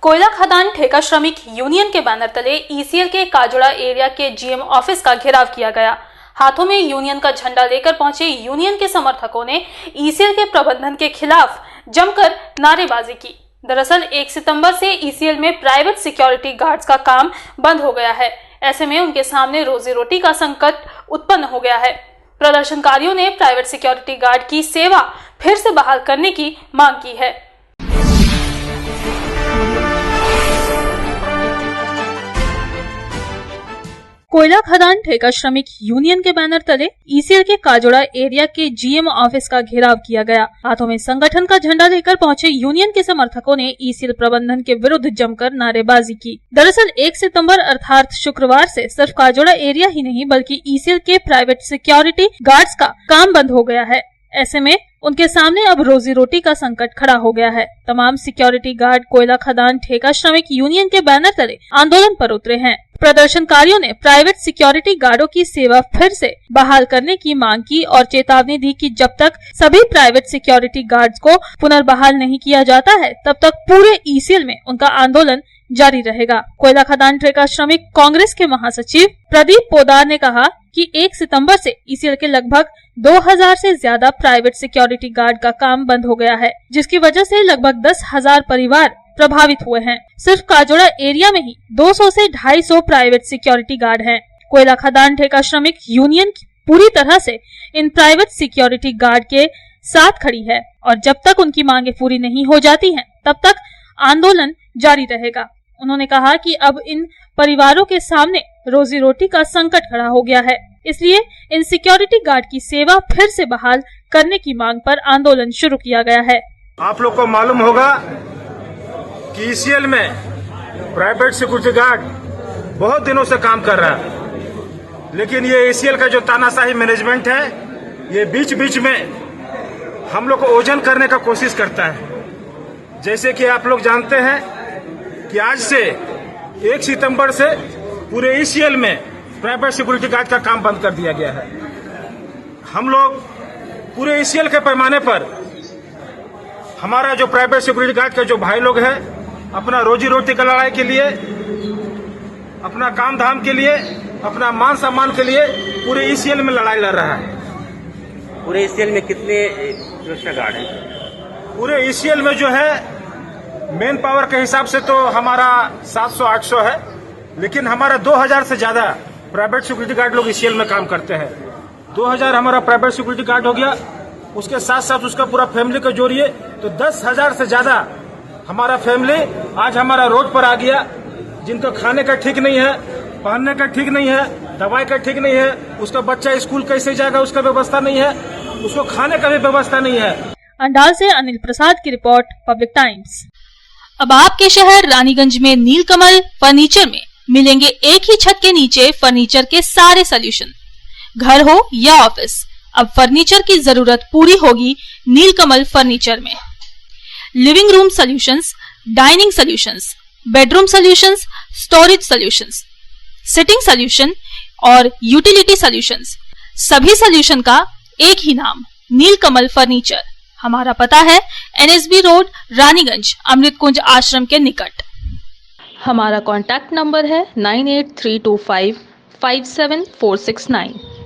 कोयला खदान ठेका श्रमिक यूनियन के बैनर तले ईसीएल के काजोड़ा एरिया के जीएम ऑफिस का घेराव किया गया। हाथों में यूनियन का झंडा लेकर पहुंचे यूनियन के समर्थकों ने ईसीएल के प्रबंधन के खिलाफ जमकर नारेबाजी की। दरअसल 1 सितंबर से ईसीएल में प्राइवेट सिक्योरिटी गार्ड्स का काम बंद हो गया है। ऐसे में उनके सामने रोजी रोटी का संकट उत्पन्न हो गया है। प्रदर्शनकारियों ने प्राइवेट सिक्योरिटी गार्ड की सेवा फिर से बहाल करने की मांग की है। कोयला खदान ठेका श्रमिक यूनियन के बैनर तले ईसीएल के काजोड़ा एरिया के जीएम ऑफिस का घेराव किया गया। हाथों में संगठन का झंडा लेकर पहुंचे यूनियन के समर्थकों ने ईसीएल प्रबंधन के विरुद्ध जमकर नारेबाजी की। दरअसल 1 सितंबर अर्थात शुक्रवार से सिर्फ काजोड़ा एरिया ही नहीं बल्कि ईसीएल के प्राइवेट सिक्योरिटी गार्ड्स का काम बंद हो गया है। ऐसे में उनके सामने अब रोजी रोटी का संकट खड़ा हो गया है। तमाम सिक्योरिटी गार्ड कोयला खदान ठेका श्रमिक यूनियन के बैनर तले आंदोलन पर उतरे हैं। प्रदर्शनकारियों ने प्राइवेट सिक्योरिटी गार्डों की सेवा फिर से बहाल करने की मांग की और चेतावनी दी कि जब तक सभी प्राइवेट सिक्योरिटी गार्ड्स को पुनर्बहाल नहीं किया जाता है तब तक पूरे ईसीएल में उनका आंदोलन जारी रहेगा। कोयला खदान ठेका श्रमिक कांग्रेस के महासचिव प्रदीप पोदार ने कहा कि 1 सितंबर से ईसीएल के लगभग 2000 से ज्यादा प्राइवेट सिक्योरिटी गार्ड का काम बंद हो गया है, जिसकी वजह से लगभग 10,000 परिवार प्रभावित हुए हैं। सिर्फ काजोड़ा एरिया में ही 200 से 250 प्राइवेट सिक्योरिटी गार्ड हैं। कोयला खदान ठेका श्रमिक यूनियन पूरी तरह से इन प्राइवेट सिक्योरिटी गार्ड के साथ खड़ी है और जब तक उनकी मांगे पूरी नहीं हो जाती हैं, तब तक आंदोलन जारी रहेगा। उन्होंने कहा कि अब इन परिवारों के सामने रोजी रोटी का संकट खड़ा हो गया है, इसलिए इन सिक्योरिटी गार्ड की सेवा फिर से बहाल करने की मांग पर आंदोलन शुरू किया गया है। आप लोग को मालूम होगा कि ईसीएल में प्राइवेट सिक्योरिटी गार्ड बहुत दिनों से काम कर रहा है, लेकिन ये ईसीएल का जो तानाशाही मैनेजमेंट है ये बीच बीच में हम लोग को ओझल करने का कोशिश करता है। जैसे कि आप लोग जानते हैं कि आज से 1 सितंबर से पूरे ईसीएल में प्राइवेट सिक्योरिटी गार्ड का काम बंद कर दिया गया है। हम लोग पूरे ईसीएल के पैमाने पर हमारा जो प्राइवेट सिक्योरिटी गार्ड के जो भाई लोग हैं अपना रोजी रोटी का लड़ाई के लिए, अपना काम धाम के लिए, अपना मान सम्मान के लिए पूरे ईसीएल में लड़ाई लड़ रहा है। पूरे ईसीएल में कितने सुरक्षा गार्ड हैं? पूरे ईसीएल में जो है मेन पावर के हिसाब से तो हमारा 700-800 है, लेकिन हमारा 2000 से ज्यादा प्राइवेट सिक्योरिटी गार्ड लोग ईसीएल में काम करते हैं। 2000 हमारा प्राइवेट सिक्योरिटी गार्ड हो गया, उसके साथ साथ उसका पूरा फैमिली को जोड़िए तो 10,000 से ज्यादा हमारा फैमिली आज हमारा रोड पर आ गया, जिनको खाने का ठीक नहीं है, पहनने का ठीक नहीं है, दवाई का ठीक नहीं है, उसका बच्चा स्कूल कैसे जाएगा उसका व्यवस्था नहीं है, उसको खाने का भी व्यवस्था नहीं है। अंडाल से अनिल प्रसाद की रिपोर्ट, पब्लिक टाइम्स। अब आपके शहर रानीगंज में नीलकमल फर्नीचर में मिलेंगे एक ही छत के नीचे फर्नीचर के सारे सॉल्यूशन। घर हो या ऑफिस, अब फर्नीचर की जरूरत पूरी होगी नीलकमल फर्नीचर में। Living room solutions, dining solutions, bedroom solutions, storage solutions, sitting solution और यूटिलिटी सॉल्यूशंस, सभी सॉल्यूशन का एक ही नाम, नीलकमल फर्नीचर। हमारा पता है NSB रोड, रानीगंज, अमृत कुंज आश्रम के निकट। हमारा कॉन्टैक्ट नंबर है 9832557469।